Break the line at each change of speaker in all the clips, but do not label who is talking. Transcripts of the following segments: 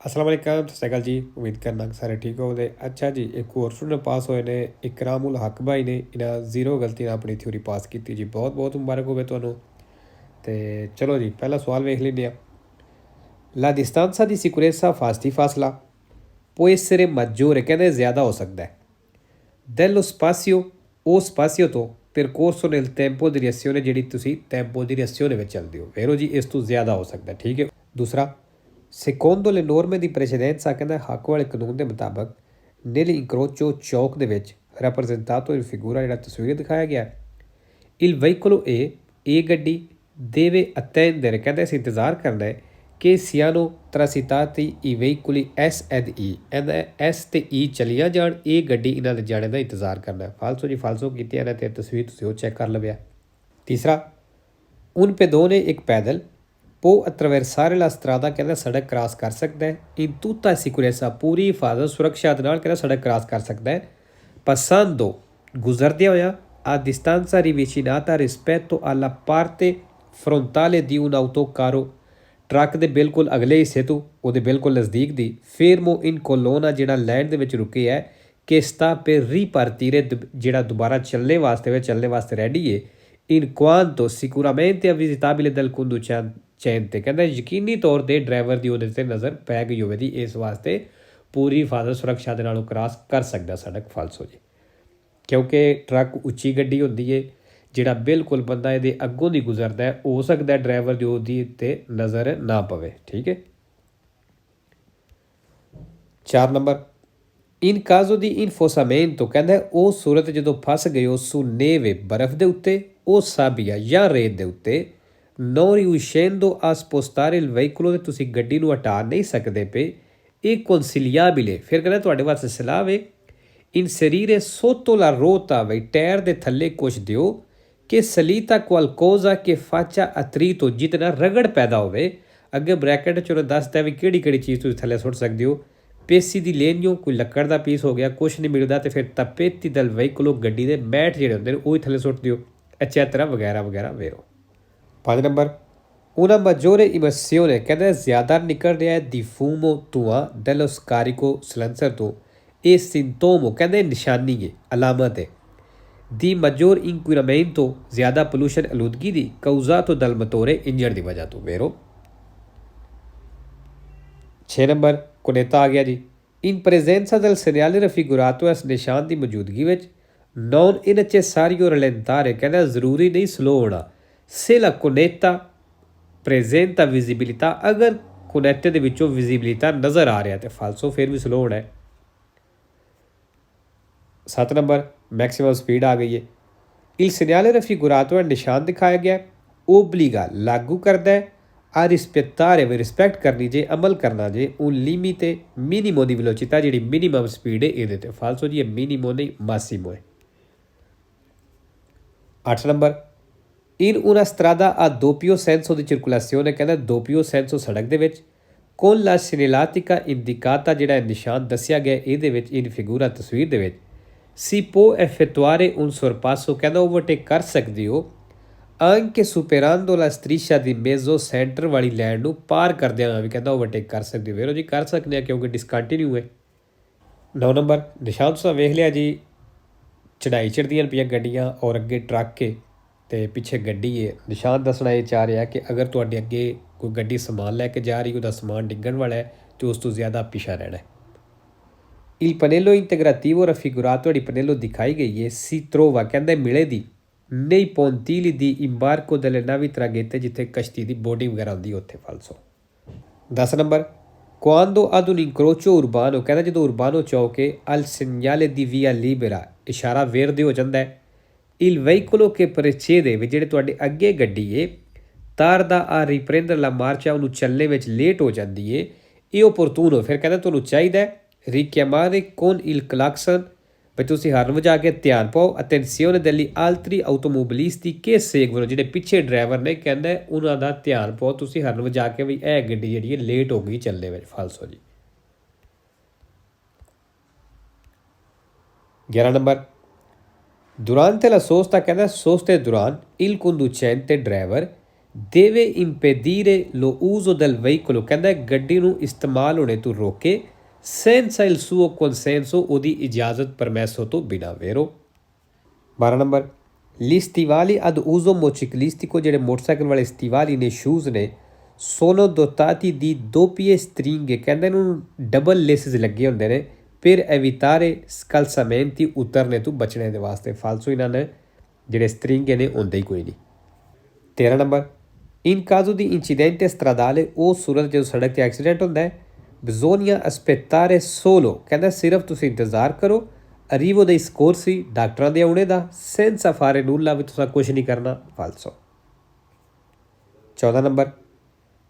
अस्सलाम वालेकुम सत श्री अकाल जी। उम्मीद करना कि सारे ठीक होगे। अच्छा जी, एक होर स्टूडेंट पास होए ने इकरामुल हक भाई ने, इन्हें जीरो गलती नाल अपनी थ्योरी पास की जी। बहुत बहुत मुबारक होवे तुहानू। ते चलो जी, पहला सवाल वेख लेने। ला distanza di sicurezza fasti fasla può essere maggiore, कहते ज़्यादा हो सकता है, dello spazio o spazio तो percorso nel tempo di reazione ਜਿਹੜੀ ਤੁਸੀਂ tempo di reazione ਵਿੱਚ ਚੱਲਦੇ ਹੋ। ਵੇਰੋ ਜੀ, ਇਸ ਤੋਂ ਜ਼ਿਆਦਾ ਹੋ ਸਕਦਾ, ਠੀਕ ਹੈ। ਦੂਸਰਾ, secondo le norme di precedenza, ਕਹਿੰਦਾ ਹੱਕ ਵਾਲੇ ਕਾਨੂੰਨ ਦੇ ਮੁਤਾਬਕ nell'incrocio ਚੌਕ ਦੇ ਵਿੱਚ rappresentato in figura ਜਿਹੜਾ ਤਸਵੀਰ ਦਿਖਾਇਆ ਗਿਆ, il veicolo ਇਹ ਗੱਡੀ deve attendere, ਕਹਿੰਦਾ ਅਸੀਂ ਇੰਤਜ਼ਾਰ ਕਰਨਾ ਹੈ che siano transitati i veicoli S ed I, ਇਹਦਾ S ਤੇ E ਚਲੀਆਂ ਜਾਣ, ਇਹ ਗੱਡੀ ਇਹਨਾਂ ਦੇ ਜਾਣੇ ਦਾ ਇੰਤਜ਼ਾਰ ਕਰਨਾ। ਫਾਲਸੋ ਜੀ, ਫਾਲਸੋ ਕੀਤੀ ਇਹਨਾਂ ਤੇ ਤਸਵੀਰ ਤੁਸੀਂ ਉਹ ਚੈੱਕ ਕਰ ਲਵਿਆ। ਤੀਸਰਾ, un pedone ਇੱਕ ਪੈਦਲ può attraversare la strada, ਕਹਿੰਦਾ ਸੜਕ ਕ੍ਰਾਸ ਕਰ ਸਕਦਾ ਹੈ, in tutta sicurezza, ਪੂਰੀ ਹਿਫਾਜ਼ਤ ਸੁਰੱਖਿਆ ਦੇ ਨਾਲ ਕਹਿੰਦਾ ਸੜਕ ਕ੍ਰਾਸ ਕਰ ਸਕਦਾ ਹੈ, passando, ਗੁਜ਼ਰਦਿਆਂ ਹੋਇਆ, a distanza ravvicinata rispetto alla parte frontale di un autocarro, truck ਦੇ ਬਿਲਕੁਲ ਅਗਲੇ ਹਿੱਸੇ ਤੋਂ ਉਹਦੇ ਬਿਲਕੁਲ ਨਜ਼ਦੀਕ ਦੀ, ਫੇਰਮੋ ਇਨ ਕੋਲੋਨਾ ਜਿਹੜਾ ਲੈਂਡ ਦੇ ਵਿੱਚ ਰੁਕੇ ਹੈ, ਕਿ ਸਤਾ ਪੇ ਰੀਪਾਰਟੀਰੇ ਜਿਹੜਾ ਦੁਬਾਰਾ ਚੱਲਣੇ ਵਾਸਤੇ ਰੈਡੀ ਹੈ, ਇਨ ਕੁਆਂਟੋ ਸਿਕੂਰਾਮੈਂਟੇ ਵਿਜ਼ਿਟਾਬਿਲੇ ਦਲ ਕੁੰਦੂ ਚੈਨ ਤੇ, ਕਹਿੰਦਾ ਯਕੀਨੀ ਤੌਰ 'ਤੇ ਡਰਾਈਵਰ ਦੀ ਉਹਦੇ 'ਤੇ ਨਜ਼ਰ ਪੈ ਗਈ ਹੋਵੇ ਦੀ, ਇਸ ਵਾਸਤੇ ਪੂਰੀ ਹਿਫਾਜ਼ਤ ਸੁਰੱਖਿਆ ਦੇ ਨਾਲ ਉਹ ਕ੍ਰਾਸ ਕਰ ਸਕਦਾ ਸੜਕ। ਫਾਲਸੋ ਜੀ, ਕਿਉਂਕਿ ਟਰੱਕ ਉੱਚੀ ਗੱਡੀ ਹੁੰਦੀ ਹੈ, ਜਿਹੜਾ ਬਿਲਕੁਲ ਬੰਦਾ ਇਹਦੇ ਅੱਗੋਂ ਦੀ ਗੁਜ਼ਰਦਾ ਹੈ, ਹੋ ਸਕਦਾ ਡਰਾਈਵਰ ਦੀ ਉਹਦੀ ਉੱਤੇ ਨਜ਼ਰ ਨਾ ਪਵੇ, ਠੀਕ ਹੈ। 4 ਨੰਬਰ, ਇਨ ਕਾਜ਼ੋ ਦੀ ਇਨਫੋਸਾਮੈਂਟੋ, ਕਹਿੰਦਾ ਉਹ ਸੂਰਤ ਜਦੋਂ ਫਸ ਗਏ ਹੋ ਸੂ ਨੇਵੇ, ਬਰਫ਼ ਦੇ ਉੱਤੇ, ਉਹ ਸਾਬੀਆ ਜਾਂ ਰੇਤ ਦੇ ਉੱਤੇ, ਨੋ ਰਿਊਸ਼ੈਂਦੋ ਆ ਸਪੋਸਟਾਰੇ ਇਲ ਵਹੀਕਲੋ, ਦੇ ਤੁਸੀਂ ਗੱਡੀ ਨੂੰ ਹਟਾ ਨਹੀਂ ਸਕਦੇ ਪਏ, ਇਹ ਕੌਨਸਿਲੀਆਬਿਲੇ, ਫਿਰ ਕਹਿੰਦਾ ਤੁਹਾਡੇ ਵਾਸਤੇ ਸਲਾਹ ਵੇ, ਇਨਸਰੀਰੇ ਸੋਤੋ ਲਾ ਰੋਤਾ, ਬਈ ਟਾਇਰ ਦੇ ਥੱਲੇ ਕੁਛ ਦਿਓ, ਕਿ ਸਲੀਤਾ ਕੁਆਲਕੋਜ਼ਾ ਕੇ ਫਾਚਾ ਅਤਰੀਤੋ, ਜਿਹਦੇ ਨਾਲ ਰਗੜ ਪੈਦਾ ਹੋਵੇ। ਅੱਗੇ ਬ੍ਰੈਕਟ 'ਚ ਉਹਨੇ ਦੱਸਦਾ ਵੀ ਕਿਹੜੀ ਕਿਹੜੀ ਚੀਜ਼ ਤੁਸੀਂ ਥੱਲੇ ਸੁੱਟ ਸਕਦੇ ਹੋ। ਪੇਸੀ ਦੀ ਲੈਣੀਓ, ਕੋਈ ਲੱਕੜ ਦਾ ਪੀਸ ਹੋ ਗਿਆ, ਕੁਛ ਨਹੀਂ ਮਿਲਦਾ ਤੇ ਫਿਰ ਤਪੇਤੀ ਦਲ ਵਹੀਕਲੋ, ਗੱਡੀ ਦੇ ਮੈਟ ਜਿਹੜੇ ਹੁੰਦੇ ਨੇ ਉਹ ਹੀ ਥੱਲੇ ਸੁੱਟ ਦਿਓ, ਅੱਛਾ ਤਰ੍ਹਾਂ ਵਗੈਰਾ ਵਗੈਰਾ ਵੇਰੋ। 5 ਨੰਬਰ, una maggiore emissione, ਕਹਿੰਦਾ ਜ਼ਿਆਦਾ ਨਿਕਲ ਰਿਹਾ ਹੈ ਦੀ ਫੂਮੋ ਧੂਆਂ dello scarico silencer ਤੋਂ, ਇਹ ਸਿੰਟੋਮੋ, ਕਹਿੰਦੇ ਨਿਸ਼ਾਨੀ ਹੈ, ਅਲਾਮਤ ਹੈ, ਦੀ ਮਜੋਰ ਇੰਕੁਇਰਮੈਂਟੋ, ਜ਼ਿਆਦਾ ਪੋਲੂਸ਼ਨ ਆਲੂਦਗੀ ਦੀ, ਕੌਜ਼ਾਤੋ ਦਲ ਮਤੋਰੇ, ਇੰਜਣ ਦੀ ਵਜ੍ਹਾ ਤੋਂ ਵੇਰੋ। 6 ਨੰਬਰ, ਕੁਨੇਤਾ ਆ ਗਿਆ ਜੀ। ਇਨ ਪ੍ਰੈਜ਼ੈਂਸਾ ਦਲ ਸੀਨੀਅਲੇ ਰਫੀਗੁਰਾਤੋ, ਇਸ ਨਿਸ਼ਾਨ ਦੀ ਮੌਜੂਦਗੀ ਵਿੱਚ, ਨੌਨ ਇਨਚੇ ਸਾਰੀਓ ਰਲੈਂਤਾਰੇ, ਕਹਿੰਦਾ ਜ਼ਰੂਰੀ ਨਹੀਂ ਸਲੋ ਹੋਣਾ, ਸੇਲਾ ਕੁਨੇਤਾ ਪ੍ਰੈਜ਼ੈਂਟਾ ਵਿਜ਼ਿਬਿਲਿਟਾ, ਅਗਰ ਕੁਨੈਟੇ ਦੇ ਵਿੱਚੋਂ ਵਿਜ਼ਿਬਿਲਿਟਾ ਨਜ਼ਰ ਆ ਰਿਹਾ ਤੇ ਫਾਲਸੋ ਫਿਰ ਵੀ ਸਲੋ ਹੋਣਾ ਹੈ। 7 ਨੰਬਰ, ਮੈਕਸਿਮਮ ਸਪੀਡ ਆ ਗਈ ਹੈ। ਇਲ ਸੀਨੀਅਲੇ ਰਫੀਗੁਰਾਤੋ, ਨਿਸ਼ਾਨ ਦਿਖਾਇਆ ਗਿਆ, ਓਬਲੀਗਾ, ਲਾਗੂ ਕਰਦਾ ਹੈ, ਆ ਰਿਸਪੈਕਟਾਰੇ, ਵੀ ਰਿਸਪੈਕਟ ਕਰਨੀ ਜੇ, ਅਮਲ ਕਰਨਾ ਜੇ, ਉਹ ਲਿਮਿਟੇ ਮਿਨੀਮੋ ਦੀ ਵਿਲੋਚਿਤਾ, ਜਿਹੜੀ ਮਿਨੀਮਮ ਸਪੀਡ ਹੈ ਇਹਦੇ ਤੇ ਫਾਲਸੋ ਜੀ, ਇਹ ਮਿਨੀਮੋ ਨਹੀਂ ਮਾਸੀਮੋ ਹੈ। 8 number, in una strada a doppio senso di circolazione, ਕਹਿੰਦਾ ਦੋਪੀਓ ਸੈਂਸੋ ਸੜਕ ਦੇ ਵਿੱਚ, con la segnaletica indicata, ਜਿਹੜਾ ਨਿਸ਼ਾਨ ਦੱਸਿਆ ਗਿਆ ਇਹਦੇ ਵਿੱਚ, ਇਨ ਫਿਗੂਰਾ ਤਸਵੀਰ ਦੇ ਵਿੱਚ, si può effettuare un sorpasso, ਕਹਿੰਦਾ ਓਵਰਟੇਕ ਕਰ ਸਕਦੇ ਹੋ, anche superando la striscia di mezzo centre ਵਾਲੀ ਲੈਂਡ ਨੂੰ ਪਾਰ ਕਰਦਿਆਂ ਹੋਇਆ ਵੀ ਕਹਿੰਦਾ ਓਵਰਟੇਕ ਕਰ ਸਕਦੇ ਹੋ। ਵੇਰੋ ਜੀ, ਕਰ ਸਕਦੇ ਆ ਕਿਉਂਕਿ ਡਿਸਕੰਟੀਨਿਊ ਹੈ। 9 ਨੰਬਰ, ਨਿਸ਼ਾਨ ਤੁਸੀਂ ਵੇਖ ਲਿਆ ਜੀ, ਚੜ੍ਹਾਈ ਚੜ੍ਹਦੀਆਂ ਪਈਆਂ ਗੱਡੀਆਂ ਔਰ ਅੱਗੇ ਟਰੱਕ ਹੈ ਅਤੇ ਪਿੱਛੇ ਗੱਡੀ ਹੈ। ਨਿਸ਼ਾਨ ਦੱਸਣਾ ਇਹ ਚਾਹ ਰਿਹਾ ਕਿ ਅਗਰ ਤੁਹਾਡੇ ਅੱਗੇ ਕੋਈ ਗੱਡੀ ਸਮਾਨ ਲੈ ਕੇ ਜਾ ਰਹੀ, ਉਹਦਾ ਸਮਾਨ ਡਿੱਗਣ ਵਾਲਾ ਹੈ ਅਤੇ ਉਸ ਤੋਂ ਜ਼ਿਆਦਾ ਪਿੱਛਾ ਰਹਿਣਾ ਹੈ। Il pannello integrativo raffigurato, ਜਿਹੜੀ ਪਨੇਲੋ ਦਿਖਾਈ ਗਈ ਹੈ, si trova, ਕਹਿੰਦੇ ਮਿਲੇ ਦੀ, nei pontili di imbarco delle navi traghetto, ਜਿੱਥੇ ਕਸ਼ਤੀ ਦੀ ਬੋਡੀ ਵਗੈਰਾ ਹੁੰਦੀ ਉੱਥੇ ਫਾਲਸੋ। 10 number, quando ad un incrocio urbano, ਕਹਿੰਦਾ ਜਦੋਂ ਉਰਬਾਨੋ ਚੌਕ ਹੈ, al segnale di via libera, ਇਸ਼ਾਰਾ ਵੇਰਦੇ ਹੋ ਜਾਂਦਾ ਹੈ, il veicolo che precede, ਵੀ ਜਿਹੜੇ ਤੁਹਾਡੇ ਅੱਗੇ ਗੱਡੀ ਹੈ, tarda a riprendere la marcia, ਉਹਨੂੰ ਚੱਲਣੇ ਵਿੱਚ ਲੇਟ ਹੋ ਜਾਂਦੀ ਹੈ, ਇਹ opportuno, ਫਿਰ ਕਹਿੰਦਾ ਤੁਹਾਨੂੰ ਚਾਹੀਦਾ ਹੈ richiamare con il clacson, ਵੀ ਤੁਸੀਂ ਹਾਰਨ ਵਜਾ ਕੇ ਧਿਆਨ ਪਾਓ, attenzione degli altri automobilisti che seguono, ਜਿਹੜੇ ਪਿੱਛੇ ਡਰਾਈਵਰ ਨੇ, ਕਹਿੰਦਾ ਉਹਨਾਂ ਦਾ ਧਿਆਨ ਪਾਓ, ਤੁਸੀਂ ਹਾਰਨ ਵਜਾ ਕੇ ਵੀ ਇਹ ਗੱਡੀ ਜਿਹੜੀ ਹੈ ਲੇਟ ਹੋ ਗਈ ਚੱਲਣੇ ਵਿੱਚ ਫਾਲਸੋ ਜੀ। 11 ਨੰਬਰ, durante la sosta, ਕਹਿੰਦਾ ਸੋਸਤੇ ਦੌਰਾਨ, il conducente, driver, deve impedire lo uso del veicolo, ਕਹਿੰਦਾ ਗੱਡੀ ਨੂੰ ਇਸਤੇਮਾਲ ਹੋਣੇ ਤੋਂ ਰੋਕੇ senza il suo consenso, ਉਹਦੀ ਇਜਾਜ਼ਤ ਪਰਮੈਸੋ ਤੋਂ ਬਿਨਾਂ vero। 12 number gli stivali ad uso motociclistico, ਜਿਹੜੇ ਮੋਟਰਸਾਈਕਲ ਵਾਲੇ ਸਟੀਵਾਲੀ ਨੇ ਸ਼ੂਜ਼ ਨੇ sono dotati di doppie stringhe, ਕਹਿੰਦੇ ਇਹਨੂੰ ਡਬਲ ਲੇਸਿਸ ਲੱਗੇ ਹੁੰਦੇ ਨੇ per evitare scalzamenti, ਉਤਰਨੇ ਤੋਂ ਬਚਣੇ ਦੇ ਵਾਸਤੇ। ਫਾਲਸੂ ਇਹਨਾਂ ਨੇ ਜਿਹੜੇ ਸਟਰਿੰਗ ਨੇ ਹੁੰਦੇ ਹੀ ਕੋਈ ਨਹੀਂ। 13 number in caso di incidente stradale, ਉਹ ਸੂਰਤ ਜਦੋਂ ਸੜਕ 'ਤੇ ਐਕਸੀਡੈਂਟ ਹੁੰਦਾ ਹੈ bisogna aspettare solo, ਕਹਿੰਦਾ ਸਿਰਫ ਤੁਸੀਂ ਇੰਤਜ਼ਾਰ ਕਰੋ arrivo dei soccorsi, ਡਾਕਟਰਾਂ ਦੇ ਆਉਣੇ ਦਾ senza fare nulla, ਵੀ ਤੁਸੀਂ ਕੁਛ ਨਹੀਂ ਕਰਨਾ। ਫਾਲਸੋ। 14 number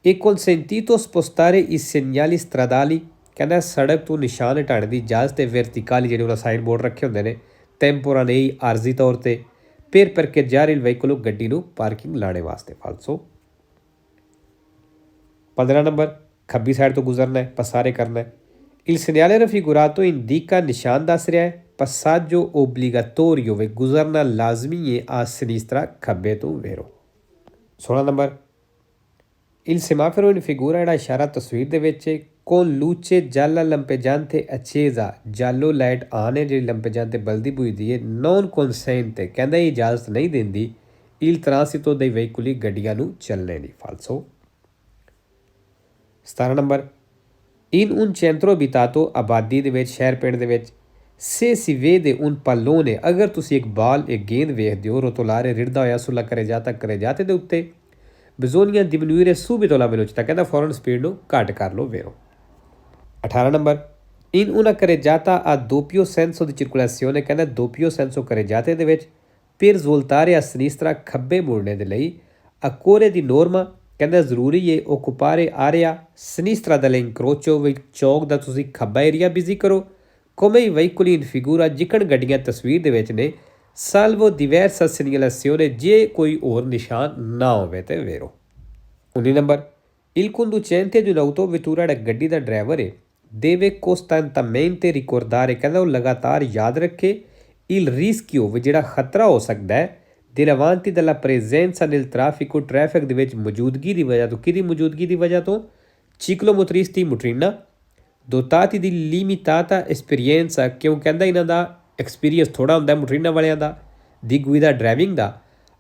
è consentito spostare i segnali stradali, ਕਹਿੰਦਾ ਸੜਕ ਤੋਂ ਨਿਸ਼ਾਨ ਹਟਾਉਣ ਦੀ ਇਜਾਜ਼ਤ ਹੈ verticali, ਜਿਹੜੇ ਉਹਨਾਂ ਸਾਈਨ ਬੋਰਡ ਰੱਖੇ ਹੁੰਦੇ ਨੇ temporanei, ਆਰਜ਼ੀ ਤੌਰ 'ਤੇ per parcheggiare il veicolo, ਗੱਡੀ ਨੂੰ ਪਾਰਕਿੰਗ ਲਾਣੇ ਵਾਸਤੇ। ਫਾਲਸੋ। 15 ਨੰਬਰ ਖੱਬੀ ਸਾਈਡ ਤੋਂ ਗੁਜ਼ਰਨਾ ਹੈ, ਪਸਾਰੇ ਕਰਨਾ ਹੈ। il segnale raffigurato indica, ਨਿਸ਼ਾਨ ਦੱਸ ਰਿਹਾ ਹੈ passaggio obbligatorio, ਵੇ ਗੁਜ਼ਰਨਾ ਲਾਜ਼ਮੀ ਹੈ a sinistra, ਖੱਬੇ ਤੋਂ vero। 16 number il semaforo in figura, ਜਿਹੜਾ ਇਸ਼ਾਰਾ ਤਸਵੀਰ ਦੇ ਵਿੱਚ con luce gialla lampeggiante accesa, ਜਾਲੋ ਲਾਈਟ ਆਨ ਹੈ ਜਿਹੜੀ lampeggiante ਬਲਦੀ ਬੁਝਦੀ ਹੈ non consente, ਕਹਿੰਦਾ ਇਹ ਇਜਾਜ਼ਤ ਨਹੀਂ ਦਿੰਦੀ il transito dei veicoli, ਗੱਡੀਆਂ ਨੂੰ ਚੱਲਣੇ ਦੀ। ਫਾਲਸੋ। 17 number in un centro abitato, ਆਬਾਦੀ ਦੇ ਵਿੱਚ ਸ਼ਹਿਰ ਪਿੰਡ ਦੇ ਵਿੱਚ se si vede un pallone, ਅਗਰ ਤੁਸੀਂ ਇੱਕ ਬਾਲ ਇੱਕ ਗੇਂਦ ਵੇਖਦੇ ਹੋ ਰੋਤੋਲਾਰੇ ਰਿੜਦਾ ਹੋਇਆ ਸੁਲਾ ਕਰੇ ਜਾਤੇ ਦੇ ਉੱਤੇ bisogna diminuire subito la velocità, ਕਹਿੰਦਾ ਫੌਰਨ ਸਪੀਡ ਨੂੰ ਘੱਟ ਕਰ ਲਓ vero। 18 number in una carreggiata a doppio senso di circolazione, ਕਹਿੰਦਾ doppio senso carreggiate ਦੇ ਵਿੱਚ per svoltare a sinistra, ਖੱਬੇ ਮੁੜਨੇ ਦੇ ਲਈ a corre di norma, ਕਹਿੰਦਾ ਜ਼ਰੂਰੀ ਹੈ occupare area sinistra dell'incrocio, ਵਿੱਚ ਚੌਕ ਦਾ ਤੁਸੀਂ ਖੱਬਾ ਏਰੀਆ ਬਿਜ਼ੀ ਕਰੋ come i veicoli in figura, ਜਿਕਣ ਗੱਡੀਆਂ ਤਸਵੀਰ ਦੇ ਵਿੱਚ ਨੇ salvo diversa segnalazione, ਜੇ ਕੋਈ ਹੋਰ ਨਿਸ਼ਾਨ ਨਾ ਹੋਵੇ ਤੇ vero। 19 number il conducente di un'autovettura, ਜਿਹੜਾ ਗੱਡੀ ਦਾ ਡਰਾਈਵਰ ਹੈ deve costantemente ricordare, ਕਹਿੰਦਾ ਉਹ ਲਗਾਤਾਰ ਯਾਦ ਰੱਖੇ il rischio, ਵੀ ਜਿਹੜਾ ਖਤਰਾ ਹੋ ਸਕਦਾ ਹੈ davanti della presenza nel traffico, traffic ਦੇ ਵਿੱਚ ਮੌਜੂਦਗੀ ਦੀ ਵਜ੍ਹਾ ਤੋਂ। ਕਿਹਦੀ ਮੌਜੂਦਗੀ ਦੀ ਵਜ੍ਹਾ ਤੋਂ? ciclomotoristi motrina dotati di limitata esperienza, ਕਿਉਂ ਕਹਿੰਦਾ ਇਹਨਾਂ ਦਾ ਐਕਸਪੀਰੀਅੰਸ ਥੋੜ੍ਹਾ ਹੁੰਦਾ ਮੋਟਰੀਨਾ ਵਾਲਿਆਂ ਦਾ ਦੀ ਗੁਈਦਾ ਡਰਾਈਵਿੰਗ ਦਾ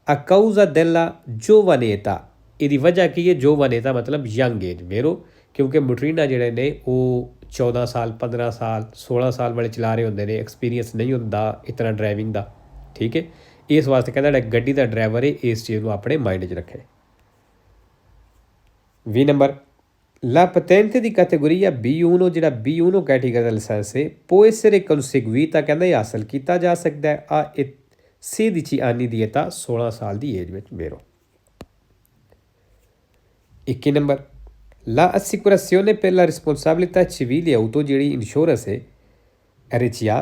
a causa della giovanetà, ਇਹਦੀ ਵਜ੍ਹਾ ਕੀ ਹੈ? giovanetà ਮਤਲਬ ਯੰਗ ਏਜ vero, ਕਿਉਂਕਿ ਮੋਟਰੀਨਾ ਜਿਹੜੇ ਨੇ ਉਹ 14 ਸਾਲ 15 ਸਾਲ 16 ਸਾਲ ਵਾਲੇ ਚਲਾ ਰਹੇ ਹੁੰਦੇ ਨੇ, ਐਕਸਪੀਰੀਅੰਸ ਨਹੀਂ ਹੁੰਦਾ ਇਤਨਾ ਡਰਾਈਵਿੰਗ ਦਾ। ਠੀਕ ਹੈ, ਇਸ ਵਾਸਤੇ ਕਹਿੰਦਾ ਜਿਹੜਾ ਗੱਡੀ ਦਾ ਡਰਾਈਵਰ ਹੈ ਇਸ ਚੀਜ਼ ਨੂੰ ਆਪਣੇ ਮਾਈਂਡ 'ਚ ਰੱਖੇ। 20 number la patente di categoria B1, ਜਿਹੜਾ B1 ਕੈਟੇਗਰੀ ਦਾ ਲਾਇਸੈਂਸ ਹੈ può essere conseguita, ਕਹਿੰਦਾ ਇਹ ਹਾਸਲ ਕੀਤਾ ਜਾ ਸਕਦਾ ਹੈ ਆ 16 anni ਦੀ età, 16 ਸਾਲ ਦੀ ਏਜ ਵਿੱਚ vero। 21 number la assicurazione per la responsabilità civile auto, ਜਿਹੜੀ ਇੰਸ਼ੋਰੈਂਸ ਹੈ RCA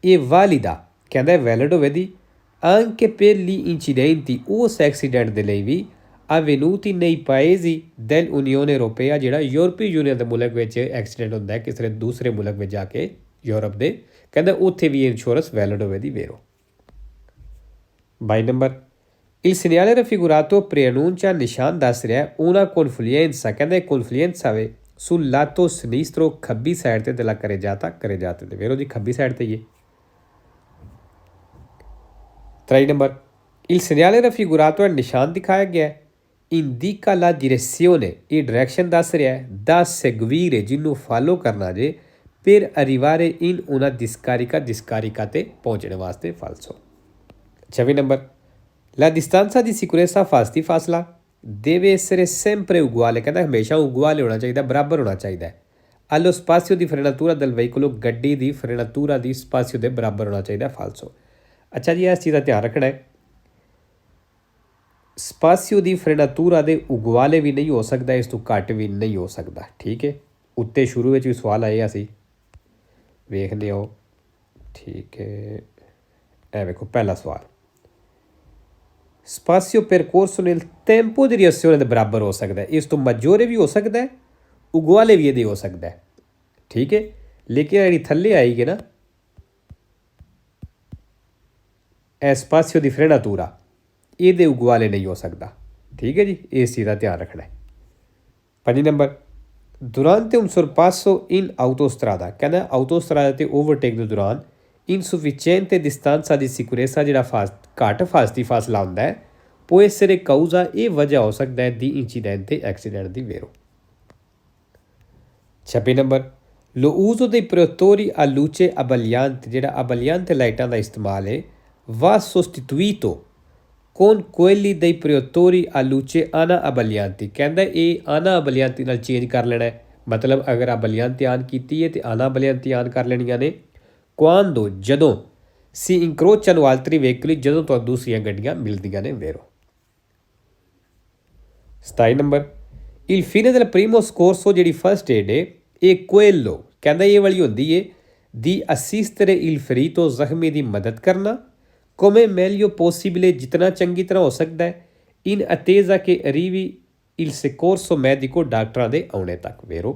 è valida, ਕਹਿੰਦਾ ਵੈਲਿਡ ਹੋਵੇਗੀ anche per gli incidenti, ਉਸ ਐਕਸੀਡੈਂਟ ਦੇ ਲਈ ਵੀ avvenuti nei paesi dell'Unione Europea, ਜਿਹੜਾ ਯੂਰਪੀ ਯੂਨੀਅਨ ਦੇ ਮੁਲਕ ਵਿੱਚ ਐਕਸੀਡੈਂਟ ਹੁੰਦਾ ਹੈ ਕਿਸੇ ਦੂਸਰੇ ਮੁਲਕ ਵਿੱਚ ਜਾ ਕੇ ਯੂਰਪ ਦੇ, ਕਹਿੰਦਾ ਉੱਥੇ ਵੀ ਇੰਸ਼ੋਰੈਂਸ ਵੈਲਿਡ ਹੋਵੇਗੀ vero। 22 number il segnale raffigurato preannuncia, ਨਿਸ਼ਾਨ ਦੱਸ ਰਿਹਾ una confluenza, ਕਹਿੰਦਾ confluenza ਆਵੇ sul lato sinistro, ਖੱਬੀ ਸਾਈਡ ਤੇ della carreggiata ਤੇ vero, ਦੀ ਖੱਬੀ ਸਾਈਡ ਤੇ ਹੀ ਹੈ। 23 ਨੰਬਰ il segnale raffigurato, ਨਿਸ਼ਾਨ ਦਿਖਾਇਆ ਗਿਆ ਹੈ indica la direzione, ਇਹ ਡਾਇਰੈਕਸ਼ਨ ਦੱਸ ਰਿਹਾ ਹੈ da seguire, ਜਿਹਨੂੰ ਫਾਲੋ ਕਰਨਾ ਜੇ per arrivare in una discarica ਤੇ ਪਹੁੰਚਣ ਵਾਸਤੇ ਫਾਲਸੋ। 26 number la distanza di sicurezza ਫਾਸਲਾ deve essere sempre uguale, ਕਹਿੰਦਾ ਹਮੇਸ਼ਾ uguale ਹੋਣਾ ਚਾਹੀਦਾ, ਬਰਾਬਰ ਹੋਣਾ ਚਾਹੀਦਾ ਹੈ allo spazio di frenatura del veicolo, ਗੱਡੀ ਦੀ frenatura ਦੀ spazio ਦੇ ਬਰਾਬਰ ਹੋਣਾ ਚਾਹੀਦਾ ਫਾਲਸੋ। ਅੱਛਾ ਜੀ, ਇਸ ਚੀਜ਼ ਦਾ ਧਿਆਨ ਰੱਖਣਾ ਹੈ ਸਪਾਸੀਓ ਦੀ ਫਰੇਨਾਤੂਰਾ ਦੇ ਉਗਵਾਲੇ ਵੀ ਨਹੀਂ ਹੋ ਸਕਦਾ, ਇਸ ਤੋਂ ਘੱਟ ਵੀ ਨਹੀਂ ਹੋ ਸਕਦਾ। ਠੀਕ ਹੈ, ਉੱਤੇ ਸ਼ੁਰੂ ਵਿੱਚ ਵੀ ਸਵਾਲ ਆਏ ਅਸੀਂ ਵੇਖ ਲਿਓ। ਠੀਕ ਹੈ, ਇਹ ਵੇਖੋ ਪਹਿਲਾ ਸਵਾਲ ਸਪਾਸੀਓ ਪਰਕੋਰਸੋ ਨੇਲ ਟੈਂਪੋ ਦੀ ਰਿਐਕਸ਼ਨ ਦੇ ਬਰਾਬਰ ਹੋ ਸਕਦਾ, ਇਸ ਤੋਂ ਮਜੋਰੇ ਵੀ ਹੋ ਸਕਦਾ, ਉਗਵਾਲੇ ਵੀ ਇਹਦੇ ਹੋ ਸਕਦਾ। ਠੀਕ ਹੈ, ਲੇਕਿਨ ਜਿਹੜੀ ਥੱਲੇ ਆਏਗੀ ਨਾ ਇਹ ਸਪਾਸੀਓ ਦੀ ਫਰੇਨਾਤੂਰਾ, ਇਹਦੇ ਉਗਵਾਲੇ ਨਹੀਂ ਹੋ ਸਕਦਾ। ठीक है जी, इस चीज़ का ध्यान रखना है। 5 number, durante un sorpasso in autostrada, कहना autostrada ਤੇ ਓਵਰਟੇਕ ਦੇ ਦੌਰਾਨ insufficiente distanza di sicurezza ਜਿਹੜਾ ਘੱਟ ਫਾਸਤੀ ਫਾਸਲਾ ਹੁੰਦਾ ਹੈ può essere causa ਇਹ ਵਜ੍ਹਾ ਹੋ ਸਕਦਾ ਹੈ ਦੀ incidente accident the vero। 26 number, lo uso dei proiettori a luce abbagliante, ਜਿਹੜਾ abbagliante ਲਾਈਟਾਂ ਦਾ ਇਸਤੇਮਾਲ ਹੈ va sostituito con quelli dei proiettori a luce ana abbaglianti, ਕਹਿੰਦਾ ਇਹ ana abbaglianti ਨਾਲ ਚੇਂਜ ਕਰ ਲੈਣਾ ਹੈ। ਮਤਲਬ ਅਗਰ abbaglianti ਆਨ ਕੀਤੀ ਹੈ ਤੇ ana abbaglianti ਆਨ ਕਰ ਲੈਣੀਆਂ ਨੇ quando, ਜਦੋਂ si incrociano altri veicoli, ਜਦੋਂ ਤੁਹਾਨੂੰ ਦੂਸਰੀਆਂ ਗੱਡੀਆਂ ਮਿਲਦੀਆਂ ਨੇ vero। 27 number, il fine del primo soccorso, ਜਿਹੜੀ ਫਸਟ ਏਡ ਹੈ ਇਹ quello, ਕਹਿੰਦਾ ਇਹ ਵਾਲੀ ਹੁੰਦੀ ਹੈ di assistere il ferito, ਜ਼ਖਮੀ ਦੀ ਮਦਦ ਕਰਨਾ come meglio possibile, ਜਿਤਨਾ ਚੰਗੀ ਤਰ੍ਹਾਂ ਹੋ ਸਕਦਾ ਹੈ in attesa che arrivi il soccorso medico, ਡਾਕਟਰਾਂ ਦੇ ਆਉਣੇ ਤੱਕ vero।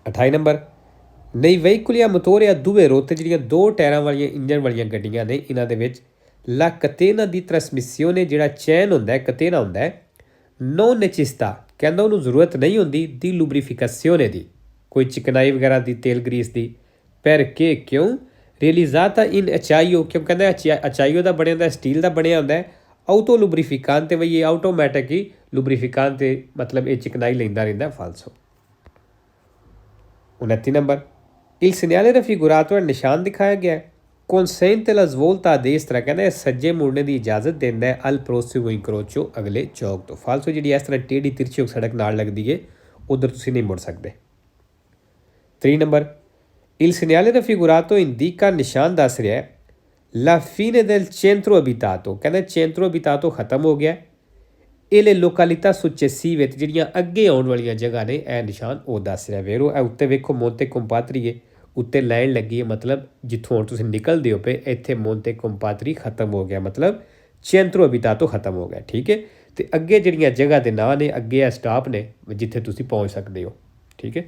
28 number, nei veicoli a motore a due ruote, ਜਿਹੜੀਆਂ ਦੋ ਟਾਇਰਾਂ ਵਾਲੀਆਂ ਇੰਜਨ ਵਾਲੀਆਂ ਗੱਡੀਆਂ ਨੇ ਇਹਨਾਂ ਦੇ ਵਿੱਚ la catena di trasmissione, ਜਿਹੜਾ ਚੈਨ ਹੁੰਦਾ ਹੈ ਕਤੇਨਾ ਹੁੰਦਾ ਹੈ non necessita, ਕਹਿੰਦਾ ਉਹਨੂੰ ਜ਼ਰੂਰਤ ਨਹੀਂ ਹੁੰਦੀ ਦੀ lubrificazione ਦੀ, ਕੋਈ ਚਿਕਨਾਈ ਵਗੈਰਾ ਦੀ, ਤੇਲ ਗਰੀਸ ਦੀ, perché ਕਿਉਂ realizzata in acciaio, ਕਿਉਂ ਕਹਿੰਦਾ acciaio ਦਾ ਬਣਿਆ ਹੁੰਦਾ, ਸਟੀਲ ਦਾ ਬਣਿਆ ਹੁੰਦਾ ਹੈ auto lubrificante, ਬਈ ਇਹ ਆਟੋਮੈਟਿਕ ਹੀ lubrificante, ਮਤਲਬ ਇਹ ਚਿਕਨਾਈ ਲੈਂਦਾ ਰਹਿੰਦਾ ਫਾਲਸੋ। 29 ਨੰਬਰ, il segnale raffigurato, ਨਿਸ਼ਾਨ ਦਿਖਾਇਆ ਗਿਆ consente la svolta a destra, ਕਹਿੰਦਾ ਇਹ ਸੱਜੇ ਮੁੜਨੇ ਦੀ ਇਜਾਜ਼ਤ ਦਿੰਦਾ ਹੈ al prossimo incrocio, ਅਗਲੇ ਚੌਕ ਤੋਂ। ਫਾਲਸੋ ਜਿਹੜੀ ਇਸ ਤਰ੍ਹਾਂ ਟੇਢੀ ਤਿਰਛੀ ਸੜਕ ਨਾਲ ਲੱਗਦੀ ਹੈ ਉਧਰ ਤੁਸੀਂ ਨਹੀਂ ਮੁੜ ਸਕਦੇ। 3 number, il segnale raffigurato indica, ਨਿਸ਼ਾਨ ਦੱਸ ਰਿਹਾ ਹੈ la fine del centro abitato, ਕਹਿੰਦਾ centro abitato ਖਤਮ ਹੋ ਗਿਆ ਇਹ le località successive, ਤੇ ਜਿਹੜੀਆਂ ਅੱਗੇ ਆਉਣ ਵਾਲੀਆਂ ਜਗ੍ਹਾ ਨੇ ਇਹ ਨਿਸ਼ਾਨ ਉਹ ਦੱਸ ਰਿਹਾ vero। ਇਹ ਉੱਤੇ ਵੇਖੋ ਮੋਂਤੇ ਕੰਪਾਤਰੀ ਹੈ, ਉੱਤੇ ਲਾਈਨ ਲੱਗੀ ਹੈ, ਮਤਲਬ ਜਿੱਥੋਂ ਹੁਣ ਤੁਸੀਂ ਨਿਕਲਦੇ ਹੋ ਪਏ ਇੱਥੇ ਮੋਂਤੇ ਕੰਪਾਤਰੀ ਖਤਮ ਹੋ ਗਿਆ, ਮਤਲਬ centro abitato ਖਤਮ ਹੋ ਗਿਆ। ਠੀਕ ਹੈ, ਤੇ ਅੱਗੇ ਜਿਹੜੀਆਂ ਜਗ੍ਹਾ ਦੇ ਨਾਂ ਨੇ ਅੱਗੇ ਇਹ ਸਟਾਪ ਨੇ ਜਿੱਥੇ ਤੁਸੀਂ ਪਹੁੰਚ ਸਕਦੇ ਹੋ। ਠੀਕ ਹੈ।